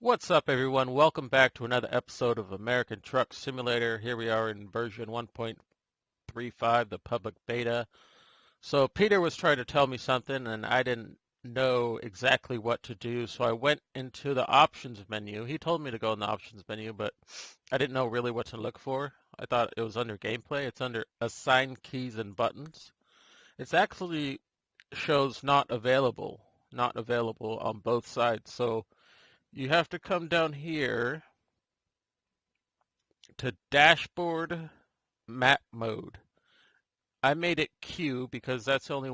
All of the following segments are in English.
What's up, everyone? Welcome back to another episode of American Truck Simulator. Here we are in version 1.35, the public beta. So Peter was trying to tell me something, and I didn't know exactly what to do, so I went into the options menu. He told me to go in the options menu, but I didn't know really what to look for. I thought it was under gameplay. It's under assign keys and buttons. It's actually shows not available on both sides. So you have to come down here to dashboard map mode. I made it Q because that's the only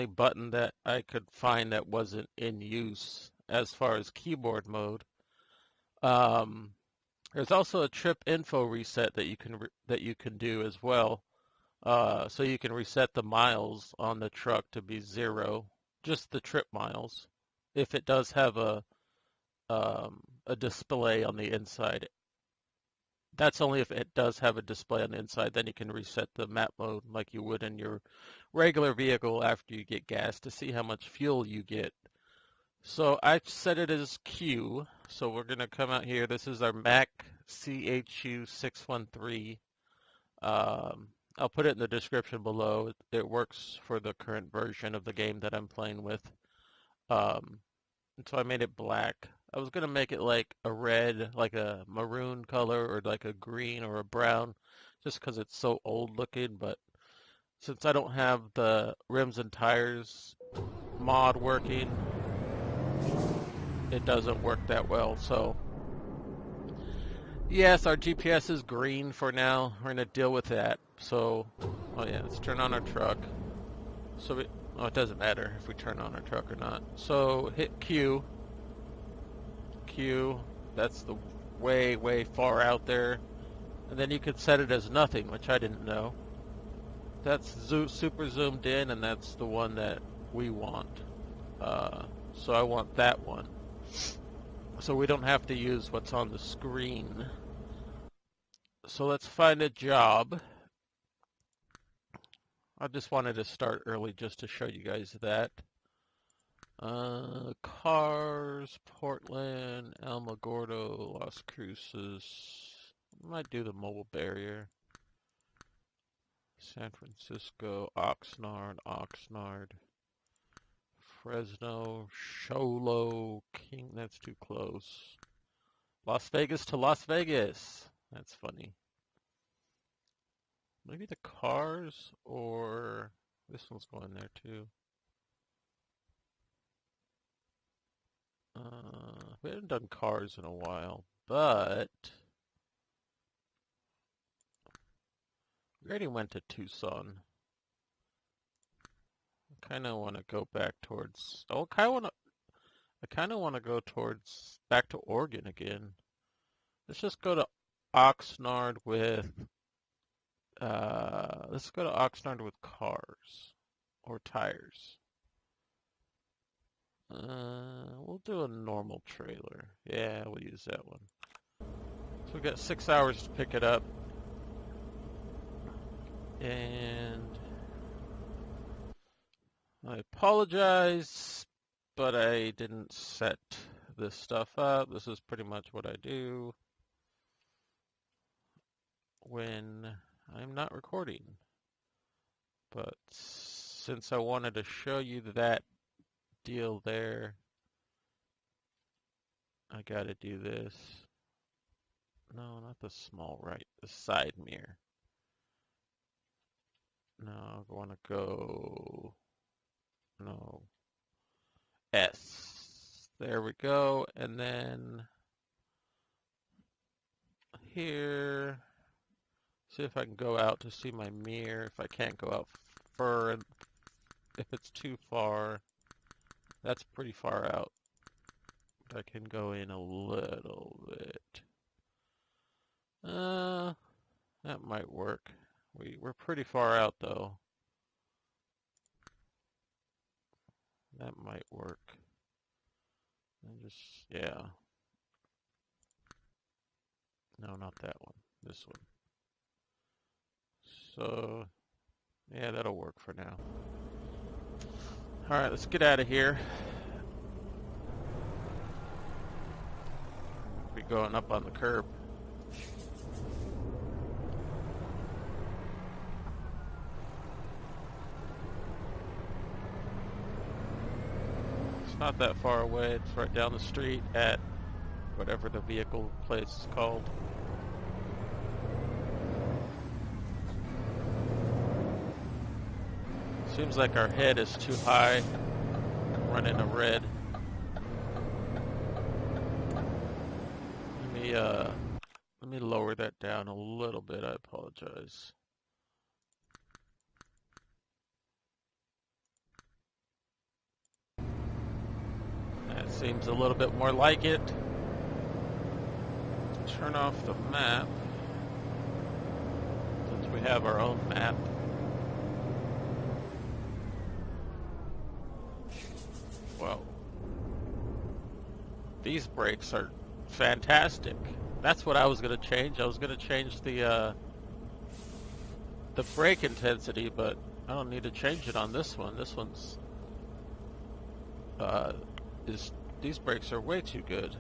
button that I could find that wasn't in use as far as keyboard mode. There's also a trip info reset that you can do as well. So you can reset the miles on the truck to be 0, just the trip miles, if it does have a display on the inside. That's only if it does have a display on the inside. Then you can reset the map mode like you would in your regular vehicle after you get gas to see how much fuel you get. So I set it as Q. So we're going to come out here. This is our Mack CHU 613. I'll put it in the description below. It works for the current version of the game that I'm playing with. And so I made it black. I was going to make it like a red, like a maroon color, or like a green or a brown, just because it's so old looking, but since I don't have the rims and tires mod working, it doesn't work that well. So yes, our GPS is green for now. We're going to deal with that. So, oh yeah, let's turn on our truck. So it doesn't matter if we turn on our truck or not. So hit Q. That's the way far out there. And then you could set it as nothing, which I didn't know. That's super zoomed in, and that's the one that we want. So I want that one. So we don't have to use what's on the screen. So let's find a job. I just wanted to start early just to show you guys that. Cars, Portland, Alamogordo, Las Cruces. Might do the mobile barrier. San Francisco, Oxnard, Fresno, Sholo, King. That's too close. Las Vegas to Las Vegas. That's funny. Maybe the cars, or this one's going there too. We haven't done cars in a while, but we already went to Tucson. I kind of want to go back towards. I kind of want to go towards back to Oregon again. Let's just go to Oxnard with. Let's go to Oxnard with cars or tires. We'll do a normal trailer. Yeah, we'll use that one. So we got 6 hours to pick it up. And I apologize, but I didn't set this stuff up. This is pretty much what I do when I'm not recording. But since I wanted to show you that deal there, I gotta do this. No, not the small right, the side mirror. No, I want to go, no, S. There we go. And then here, see if I can go out to see my mirror. If I can't go out further, if it's too far, that's pretty far out. I can go in a little bit. That might work. We're pretty far out though. That might work. And just, yeah. No, not that one. This one. So, yeah, that'll work for now. Alright, let's get out of here. you're going up on the curb. It's not that far away. It's right down the street at whatever the vehicle place is called. Seems like our head is too high, running a red. Let me lower that down a little bit. I apologize. That seems a little bit more like it. Turn off the map, since we have our own map. Well, these brakes are fantastic. That's what I was going to change. I was going to change the brake intensity, but I don't need to change it on this one. This one's these brakes are way too good.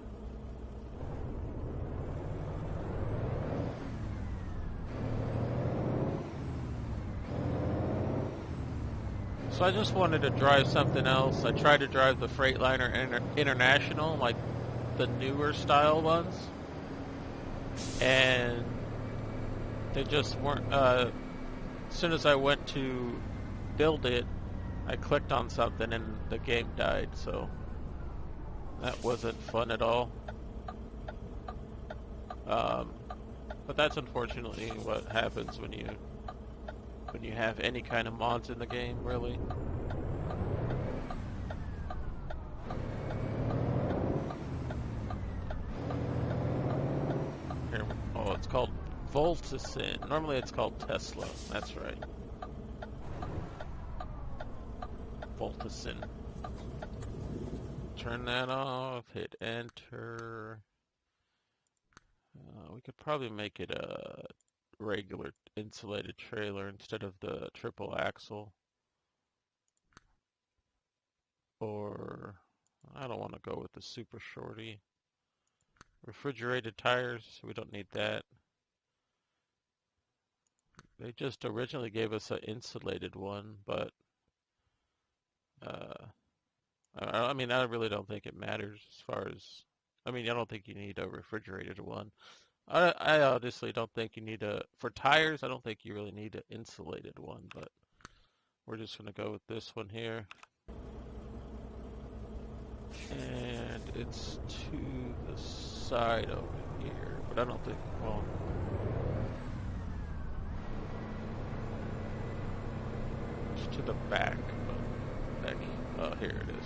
So I just wanted to drive something else. I tried to drive the Freightliner International, like the newer style ones, and they just weren't. As soon as I went to build it, I clicked on something and the game died, so that wasn't fun at all. But that's unfortunately what happens when you have any kind of mods in the game, really. Here, oh, it's called Volticin. Normally it's called Tesla. That's right. Volticin. Turn that off. Hit enter. We could probably make it a regular insulated trailer instead of the triple axle. Or I don't want to go with the super shorty. Refrigerated tires, we don't need that. They just originally gave us an insulated one, but I mean, I really don't think it matters as far as, I mean, I don't think you need a refrigerated one. I honestly don't think you need for tires, I don't think you really need an insulated one, but we're just going to go with this one here. And it's to the side over here, but I don't think, well, it's to the back, but back, oh, here it is.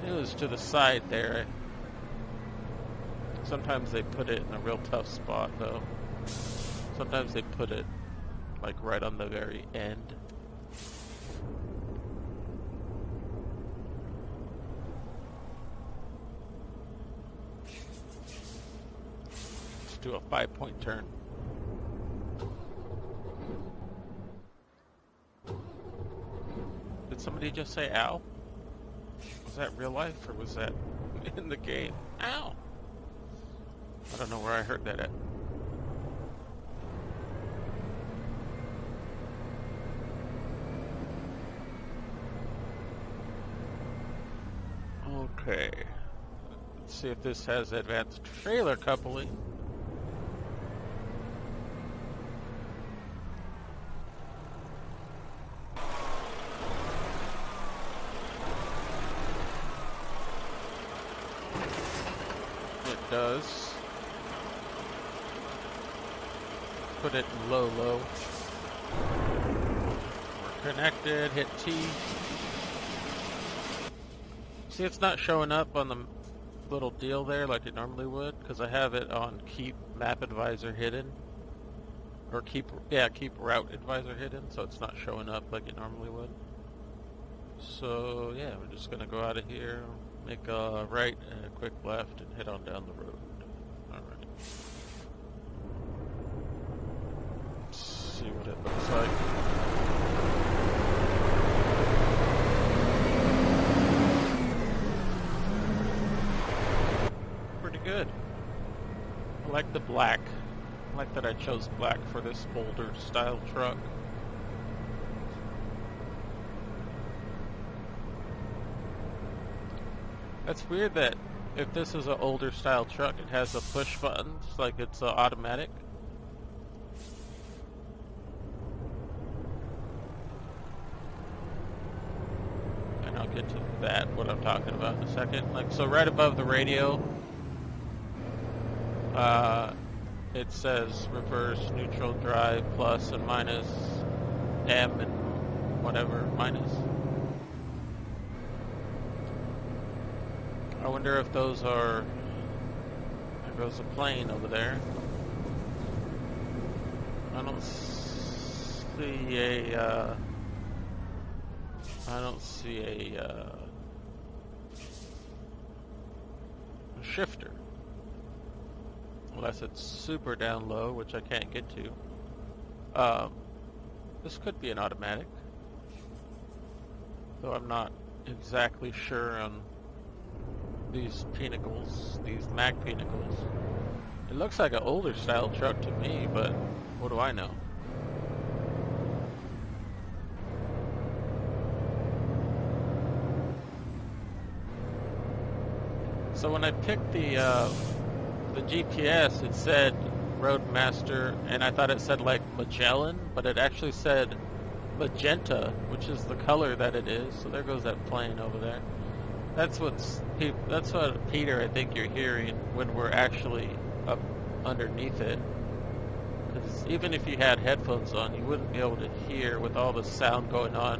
It was to the side there. Sometimes they put it in a real tough spot, though. Sometimes they put it like right on the very end. Let's do a 5-point turn. Did somebody just say ow? Was that real life or was that in the game? Ow! I don't know where I heard that at. Okay. Let's see if this has advanced trailer coupling. Does. Put it in low. We're connected, hit T. See, it's not showing up on the little deal there like it normally would, because I have it on keep map advisor hidden. Or keep route advisor hidden, so it's not showing up like it normally would. So yeah, we're just gonna go out of here, make a right and a quick left, and head on down the road. Alright. Let's see what it looks like. like the black. I like that I chose black for this older style truck. That's weird that if this is an older style truck, it has a push button, like it's automatic. And I'll get to that, what I'm talking about in a second. Like, so right above the radio, it says reverse, neutral, drive, plus and minus, M and whatever, minus. I wonder if those are... There goes a plane over there. I don't see a... I don't see a shifter. Unless it's super down low, which I can't get to. This could be an automatic. Though I'm not exactly sure on these pinnacles, these Mack pinnacles. It looks like an older style truck to me, but what do I know? So when I picked the GPS, it said Roadmaster, and I thought it said like Magellan, but it actually said magenta, which is the color that it is. So there goes that plane over there. That's what Peter, I think you're hearing when we're actually up underneath it. Because even if you had headphones on, you wouldn't be able to hear with all the sound going on.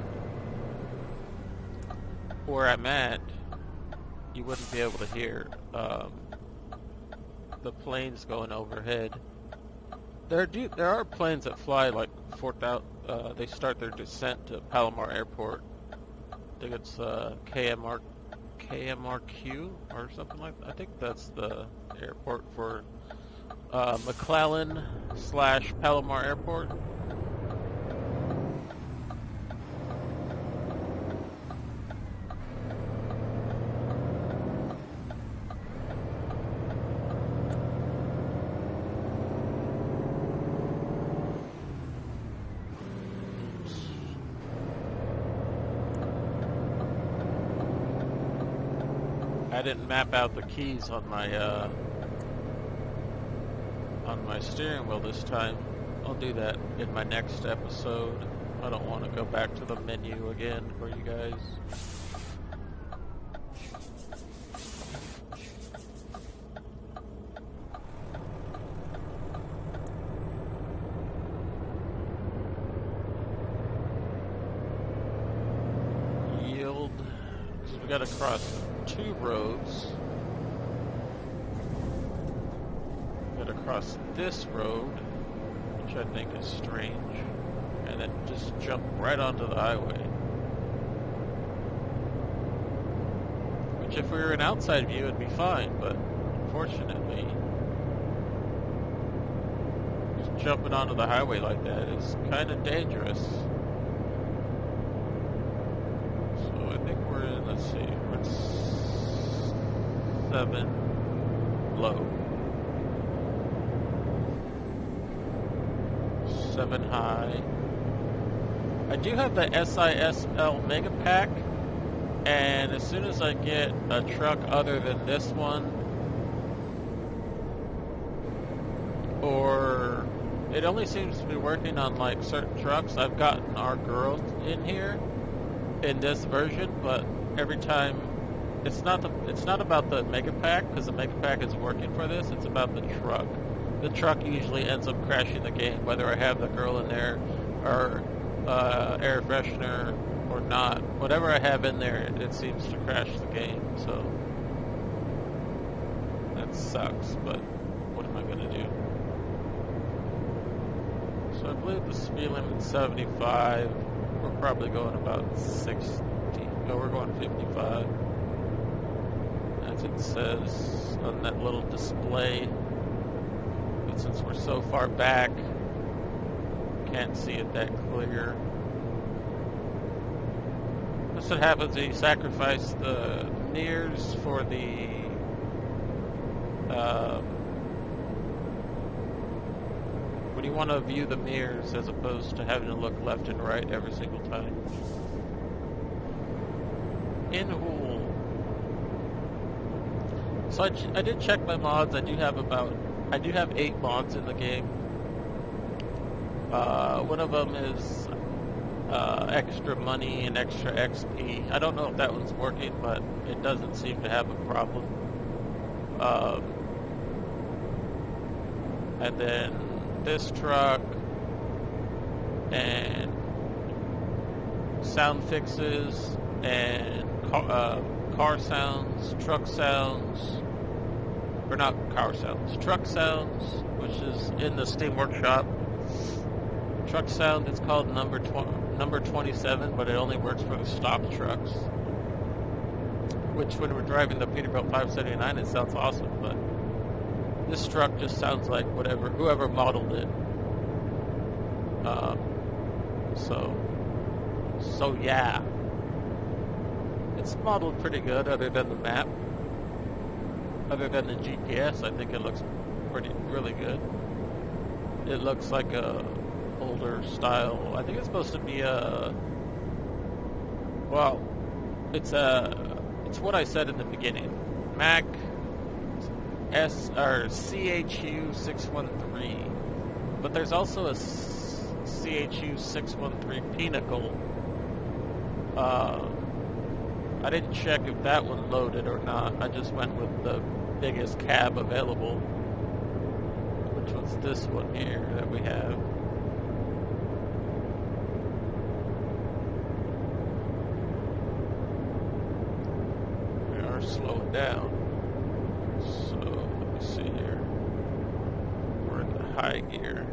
Where I'm at, you wouldn't be able to hear the planes going overhead. There are planes that fly like 4,000. They start their descent to Palomar Airport. I think it's KMRQ or something like that. I think that's the airport for McClellan/Palomar Airport. I didn't map out the keys on my steering wheel this time. I'll do that in my next episode. I don't want to go back to the menu again for you guys. Yield. So we got to cross 2 roads. Got to cross this road, which I think is strange, and then just jump right onto the highway. Which, if we were an outside view, it'd be fine, but unfortunately, just jumping onto the highway like that is kind of dangerous. So I think we're in, let's see, we're at 7 low. 7 high. I do have the SISL Mega Pack, and as soon as I get a truck other than this one, or it only seems to be working on like certain trucks. I've gotten our girl in here in this version, but every time it's not about the Mega Pack, because the Mega Pack is working for this. It's about the truck. The truck usually ends up crashing the game, whether I have the girl in there or air freshener or not. Whatever I have in there, it seems to crash the game. So that sucks, but what am I going to do? So I believe the speed limit's 75. We're probably going about 60. No, we're going 55. As it says on that little display. But since we're so far back, can't see it that clear. That's what happens when you sacrifice the nears for the when you want to view the mirrors as opposed to having to look left and right every single time. In Hool. So I did check my mods. I do have 8 mods in the game. One of them is extra money and extra XP. I don't know if that one's working, but it doesn't seem to have a problem. And then this truck and sound fixes and car sounds, truck sounds, or not car sounds, truck sounds, which is in the Steam Workshop. Truck sound is called number 27, but it only works for the stock trucks. Which, when we're driving the Peterbilt 579, it sounds awesome, but this truck just sounds like whoever modeled it. So yeah. It's modeled pretty good, other than the map. Other than the GPS, I think it looks really good. It looks like a older style. I think it's supposed to be it's what I said in the beginning. Mack CHU 613. But there's also a CHU 613 Pinnacle. I didn't check if that one loaded or not. I just went with the biggest cab available, which was this one here that we have. We are slowing down. So let me see here. We're in the high gear.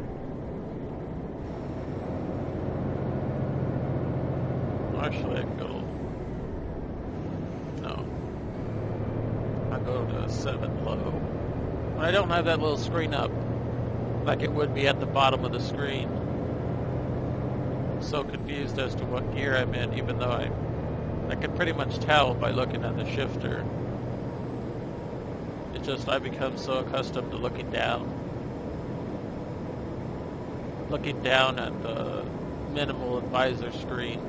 Actually, I can go. Go to 7 low. When I don't have that little screen up, like it would be at the bottom of the screen. I'm so confused as to what gear I'm in, even though I can pretty much tell by looking at the shifter. It's just I become so accustomed to looking down at the minimal advisor screen,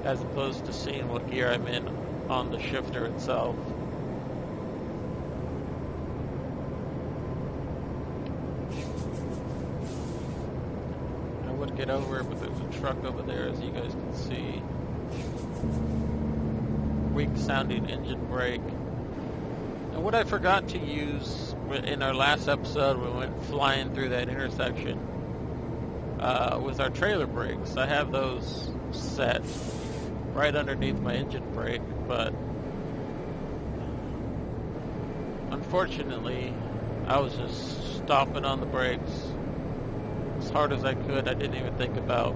as opposed to seeing what gear I'm in on the shifter itself. Get over it, but there's a truck over there, as you guys can see. Weak sounding engine brake. And what I forgot to use in our last episode when we went flying through that intersection was our trailer brakes. I have those set right underneath my engine brake, but unfortunately I was just stomping on the brakes as hard as I could. I didn't even think about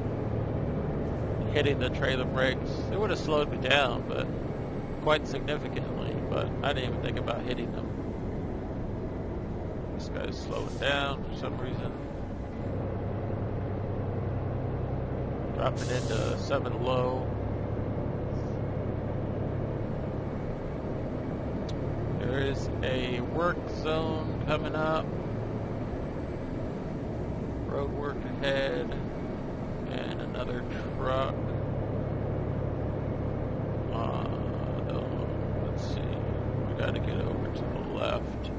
hitting the trailer brakes. It would have slowed me down, but quite significantly, but I didn't even think about hitting them. This guy's slowing down for some reason. Dropping into 7 low. There is a work zone coming up. Road work ahead, and another truck. Let's see, we gotta get over to the left.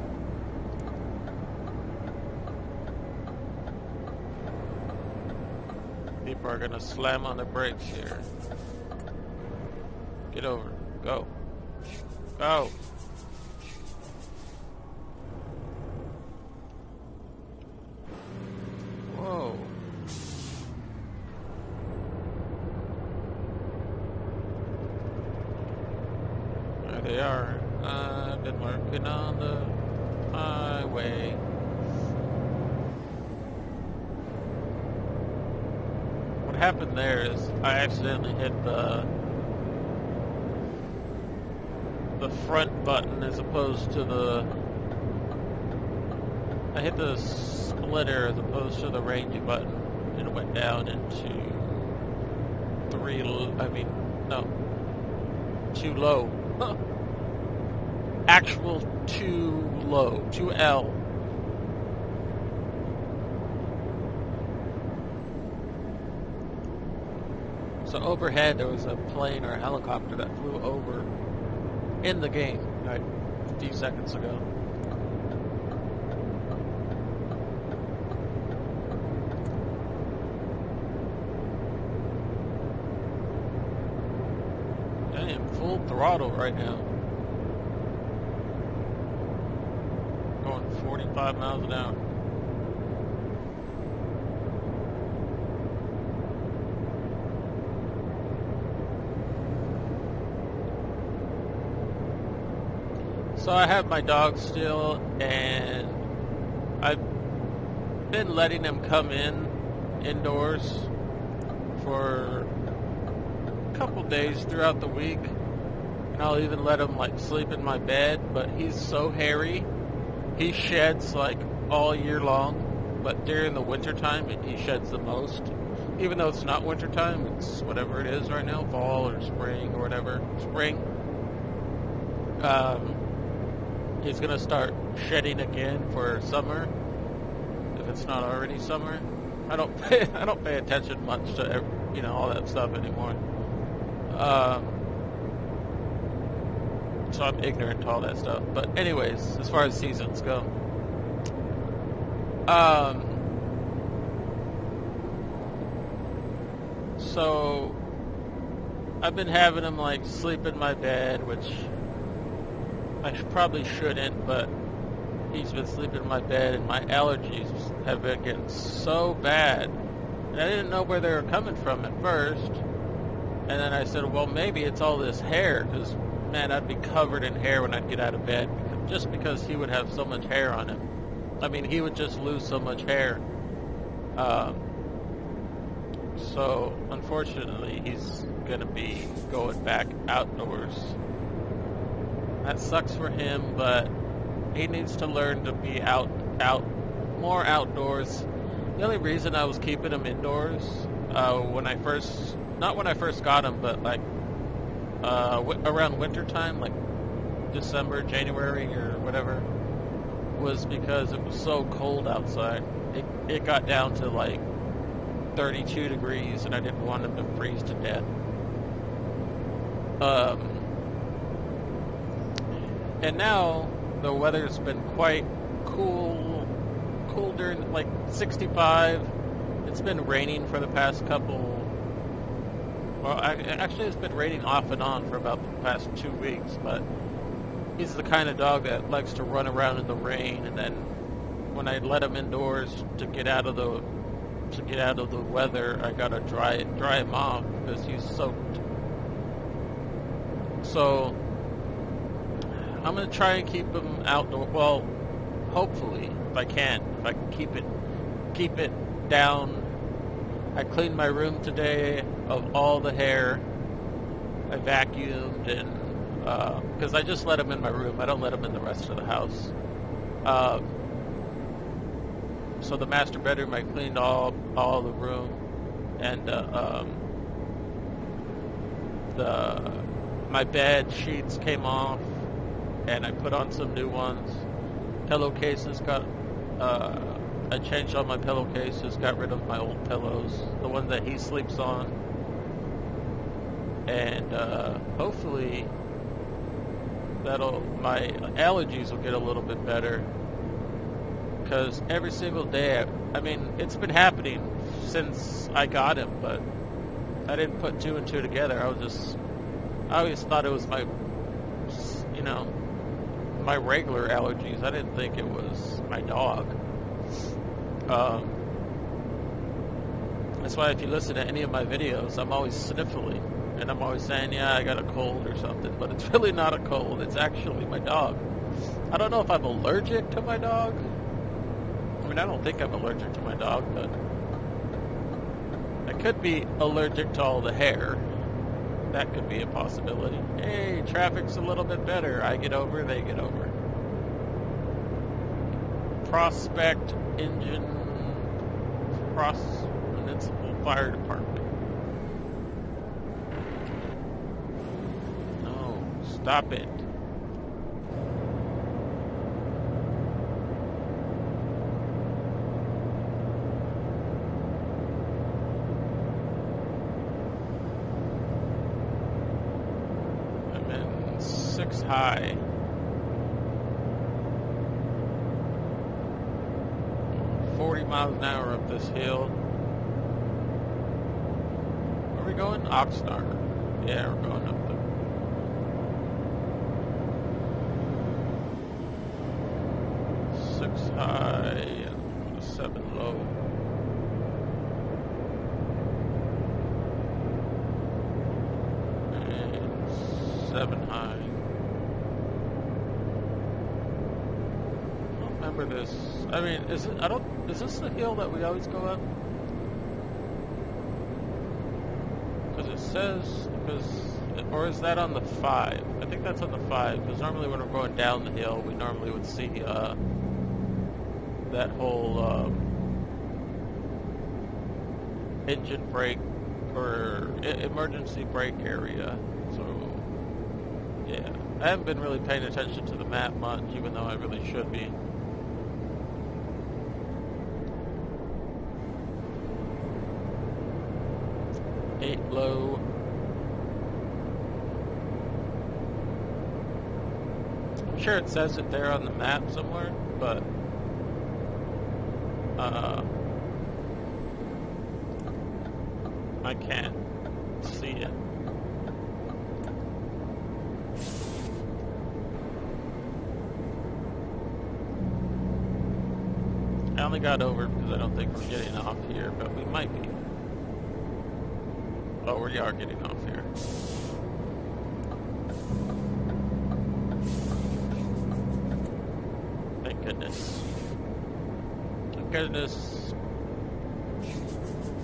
People are gonna slam on the brakes here. Get over, go. Go! Whoa. There they are. I've been working on the highway. What happened there is I accidentally hit the front button as opposed to I hit the splitter as opposed to the range button, and it went down into 2 low. Actual 2 low, 2L. So overhead, there was a plane or a helicopter that flew over in the game, like a few seconds ago. I am full throttle right now. Going 45 miles an hour. So I have my dog still, and I've been letting him come indoors for a couple days throughout the week, and I'll even let him like sleep in my bed. But he's so hairy, he sheds like all year long, but during the winter time he sheds the most. Even though it's not winter time, it's whatever it is right now, fall or spring or whatever. Spring. He's gonna start shedding again for summer, if it's not already summer. I don't pay attention much to all that stuff anymore. So I'm ignorant to all that stuff. But anyways, as far as seasons go, so I've been having him like sleep in my bed, which I probably shouldn't, but he's been sleeping in my bed, and my allergies have been getting so bad. And I didn't know where they were coming from at first. And then I said, well, maybe it's all this hair, because, man, I'd be covered in hair when I'd get out of bed, just because he would have so much hair on him. I mean, he would just lose so much hair. So, unfortunately, he's going to be going back outdoors. That sucks for him, but he needs to learn to be more outdoors. The only reason I was keeping him indoors not when I first got him, but like around winter time, like December, January, or whatever, was because it was so cold outside. It got down to like 32 degrees, and I didn't want him to freeze to death. And now the weather's been quite cool during like 65. It's been raining for the past couple. Well, actually, it's been raining off and on for about the past 2 weeks. But he's the kind of dog that likes to run around in the rain, and then when I let him indoors to get out of the weather, I gotta dry him off because he's soaked. So I'm gonna try and keep him outdoor. Well, hopefully, if I can keep it down. I cleaned my room today of all the hair. I vacuumed, and because I just let him in my room, I don't let him in the rest of the house. So the master bedroom, I cleaned all the room, and my bed sheets came off, and I put on some new ones. Pillowcases I changed all my pillowcases, got rid of my old pillows, the one that he sleeps on, and hopefully my allergies will get a little bit better. Because every single day, I mean, it's been happening since I got him, but I didn't put two and two together. I always thought it was my regular allergies. I didn't think it was my dog. That's why if you listen to any of my videos, I'm always sniffling, and I'm always saying, yeah, I got a cold or something, but it's really not a cold. It's actually my dog. I don't know if I'm allergic to my dog. I mean, I don't think I'm allergic to my dog, but I could be allergic to all the hair. That could be a possibility. Hey, traffic's a little bit better. I get over, they get over. Prospect Engine Cross Municipal Fire Department. No, stop it. 6 high. $40 an hour up this hill. Where are we going? Oxnard. Yeah, we're going up the 6 high and 7 low. And 7 high. I don't remember this. I mean, is this the hill that we always go up? Because it says, or is that on the 5? I think that's on the 5, because normally when we're going down the hill, we normally would see that whole engine brake or emergency brake area. So, yeah. I haven't been really paying attention to the map much, even though I really should be. Low. I'm sure it says it there on the map somewhere, but I can't see it. I only got over because I don't think we're getting off here, but we might be. Oh, we are getting off here. Thank goodness. Thank goodness.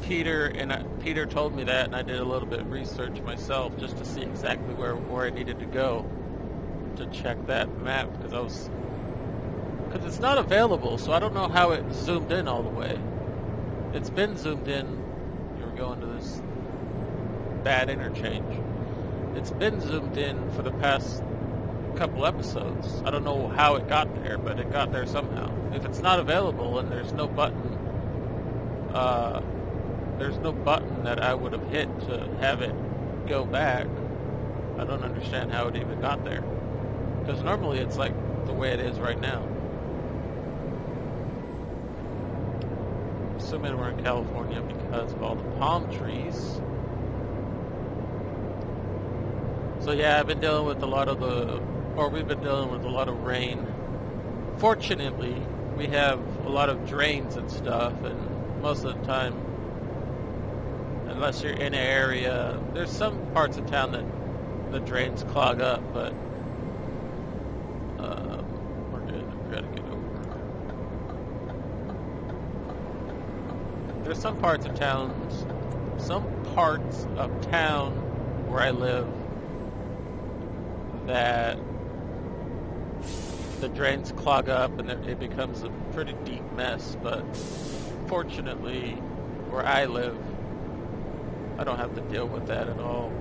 Peter told me that, and I did a little bit of research myself just to see exactly where I needed to go to check that map, because it's not available, so I don't know how it zoomed in all the way. It's been zoomed in. You're going to this bad interchange. It's been zoomed in for the past couple episodes. I don't know how it got there, but it got there somehow. If it's not available and there's no button that I would have hit to have it go back, I don't understand how it even got there. Because normally it's like the way it is right now. Assuming we're in California because of all the palm trees. So yeah, we've been dealing with a lot of rain. Fortunately, we have a lot of drains and stuff, and most of the time, unless you're in an area, there's some parts of town that the drains clog up, but we're good. We gotta get over. There's some parts of town where I live that the drains clog up and it becomes a pretty deep mess, but fortunately where I live I don't have to deal with that at all.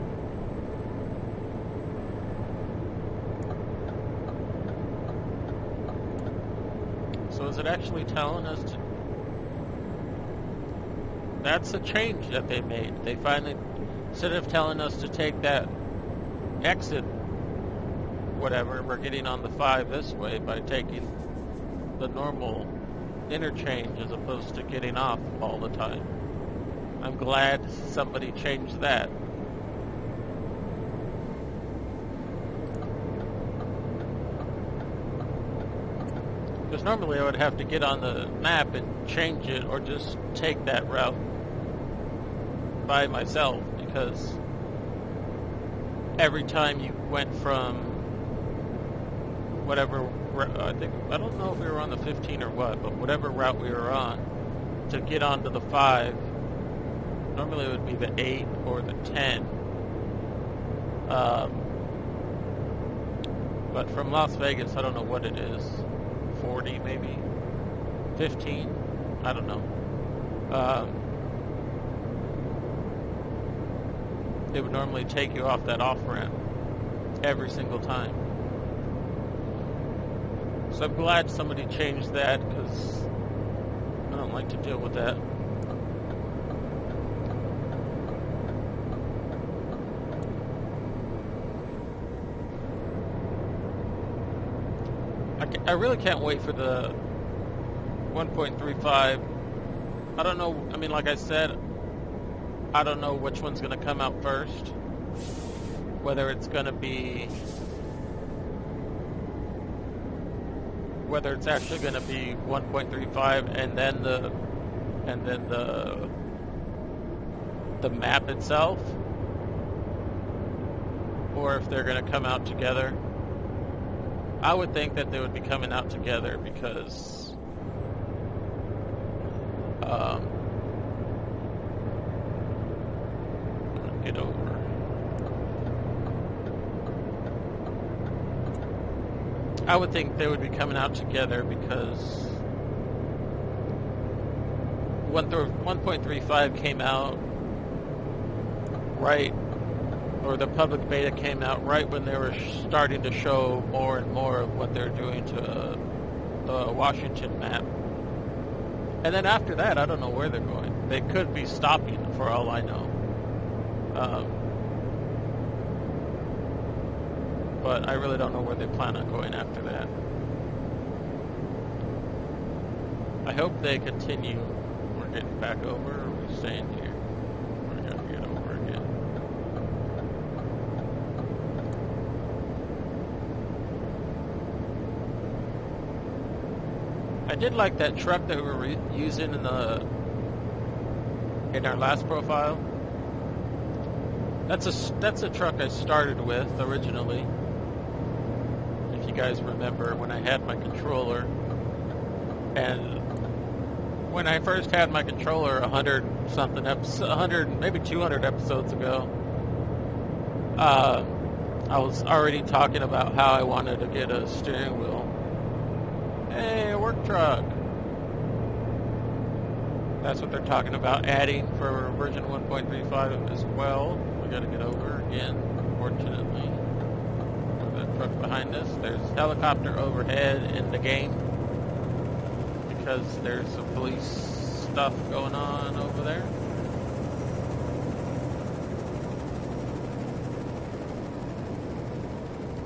So is it actually telling us to... That's a change that they made. They finally, instead of telling us to take that exit whatever, we're getting on the 5 this way by taking the normal interchange as opposed to getting off all the time. I'm glad somebody changed that. Because normally I would have to get on the map and change it or just take that route by myself, because every time you went from whatever, I don't know if we were on the 15 or what, but whatever route we were on, to get onto the 5, normally it would be the 8 or the 10. But from Las Vegas, I don't know what it is, 40 maybe, 15, I don't know. It would normally take you off that off-ramp every single time. So I'm glad somebody changed that, because I don't like to deal with that. I really can't wait for the 1.35. I don't know, I mean, like I said, I don't know which one's going to come out first. Whether it's going to be... Whether it's actually going to be 1.35 and then the map itself, or if they're going to come out together. I would think that they would be coming out together because get over. I would think they would be coming out together because 1.35 came out right, or the public beta came out right when they were starting to show more and more of what they're doing to the Washington map. And then after that, I don't know where they're going. They could be stopping, for all I know. But I really don't know where they plan on going after that. I hope they continue. We're getting back over, or we're staying here? We're going to get over again. I did like that truck that we were using in our last profile. That's a truck I started with originally. If you guys remember, when I had my controller, and when I first had my controller 100 maybe 200 episodes ago, I was already talking about how I wanted to get a steering wheel. Hey, a work truck. That's what they're talking about adding for version 1.35 as well. We gotta get over again, unfortunately. That truck behind us. There's a helicopter overhead in the game because there's some police stuff going on over there.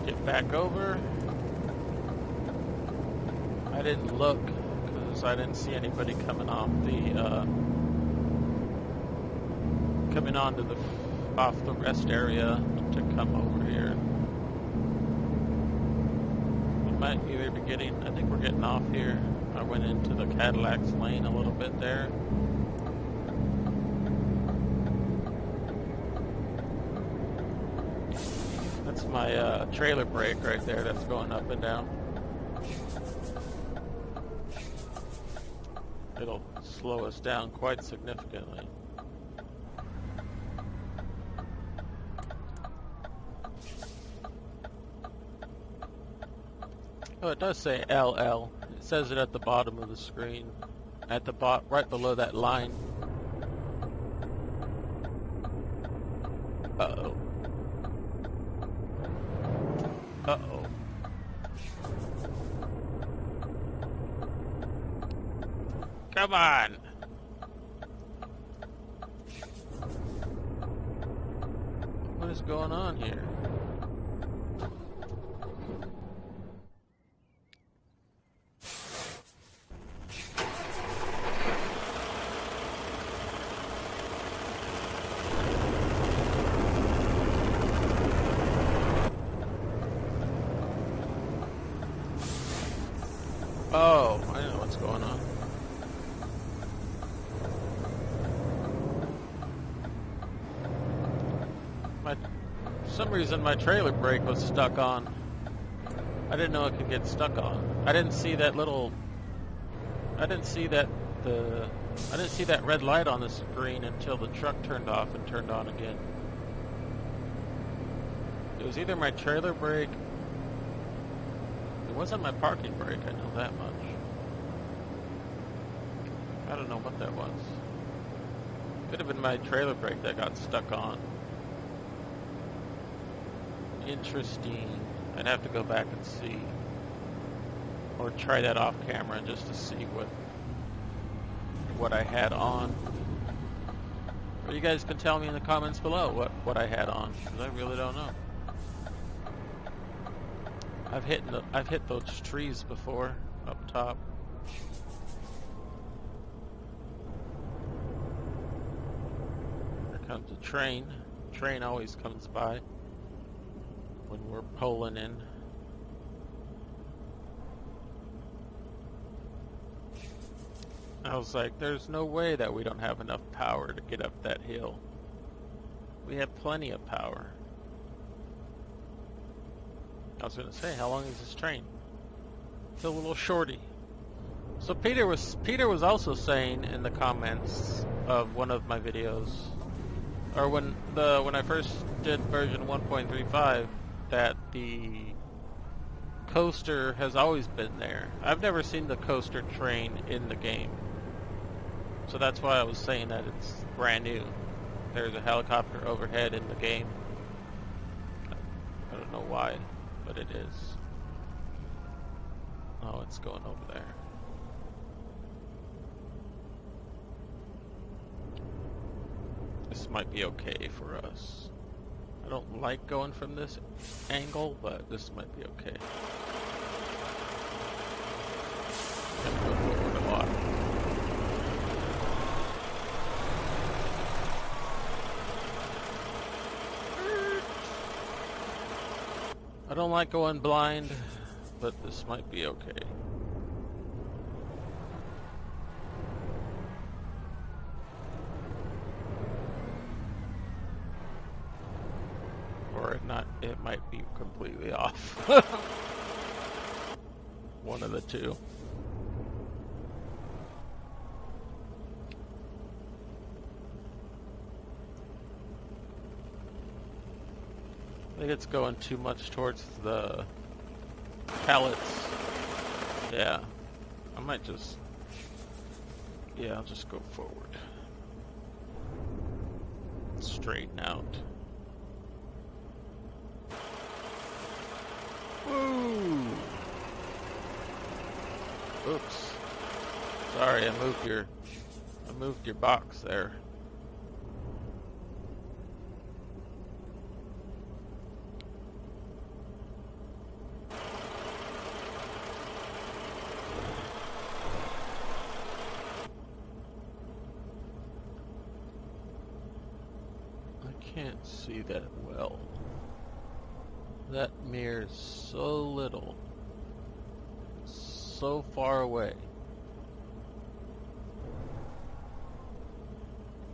Get back over. I didn't look because I didn't see anybody coming off off the rest area to come over here. We might either be getting, I think we're getting off here. I went into the Cadillac's lane a little bit there. That's my trailer brake right there that's going up and down. It'll slow us down quite significantly. Oh, it does say LL. It says it at the bottom of the screen, at the right below that line. Uh-oh. Uh-oh. Come on! What is going on here? Oh, I know what's going on. For some reason my trailer brake was stuck on. I didn't know it could get stuck on. I didn't see that red light on the screen until the truck turned off and turned on again. It was either my trailer brake. It wasn't my parking brake, I know that much. I don't know what that was. Could have been my trailer brake that got stuck on. Interesting. I'd have to go back and see. Or try that off camera just to see what I had on. Or you guys can tell me in the comments below what I had on, because I really don't know. I've hit those trees before up top. Here comes a train. Train always comes by when we're pulling in. I was like, there's no way that we don't have enough power to get up that hill. We have plenty of power. I was going to say, how long is this train? It's a little shorty. So Peter was also saying in the comments of one of my videos, or when I first did version 1.35, that the coaster has always been there. I've never seen the coaster train in the game. So that's why I was saying that it's brand new. There's a helicopter overhead in the game. I don't know why, but it is. Oh, it's going over there. This might be okay for us. I don't like going from this angle, but this might be okay. Gotta go forward a lot. I don't like going blind, but this might be okay. Or it might be completely off. One of the two. I think it's going too much towards the pallets. Yeah. I might just... Yeah, I'll just go forward. Straighten out. Woo! Oops. Sorry, I moved your box there. Can't see that well. That mirror's so little, so far away.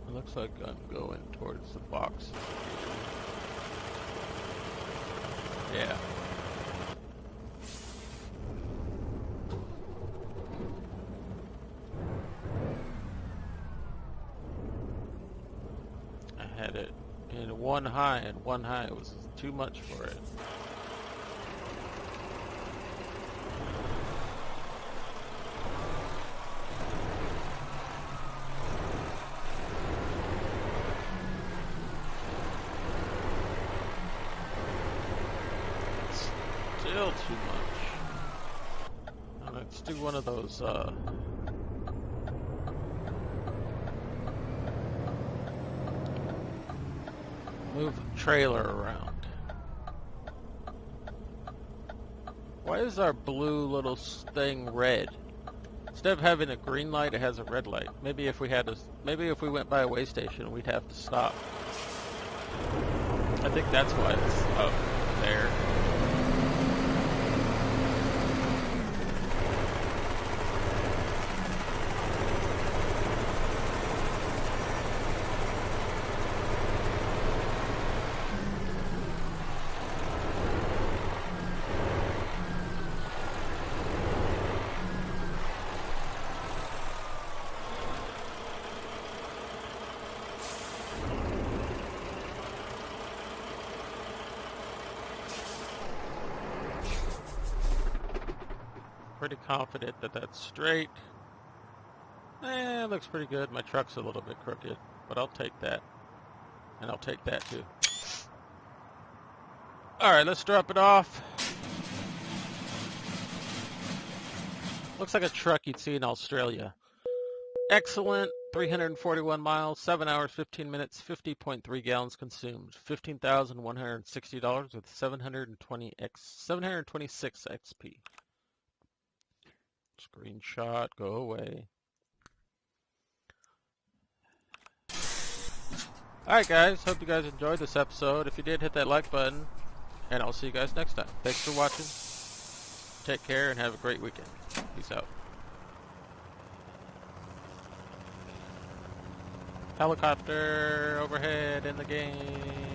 It looks like I'm going towards the boxes. Yeah. I had it in one high, and one high was too much for it. Still too much. Let's do one of those, move the trailer around. Why is our blue little thing red? Instead of having a green light, it has a red light. Maybe if we went by a way station, we'd have to stop. I think that's why it's up there. Pretty confident that that's straight. It looks pretty good. My truck's a little bit crooked, but I'll take that. And I'll take that too. Alright, let's drop it off. Looks like a truck you'd see in Australia. Excellent. 341 miles, 7 hours, 15 minutes, 50.3 gallons consumed, $15,160 with 726 XP. Screenshot, go away. Alright guys, hope you guys enjoyed this episode. If you did, hit that like button, and I'll see you guys next time. Thanks for watching. Take care and have a great weekend. Peace out. Helicopter overhead in the game.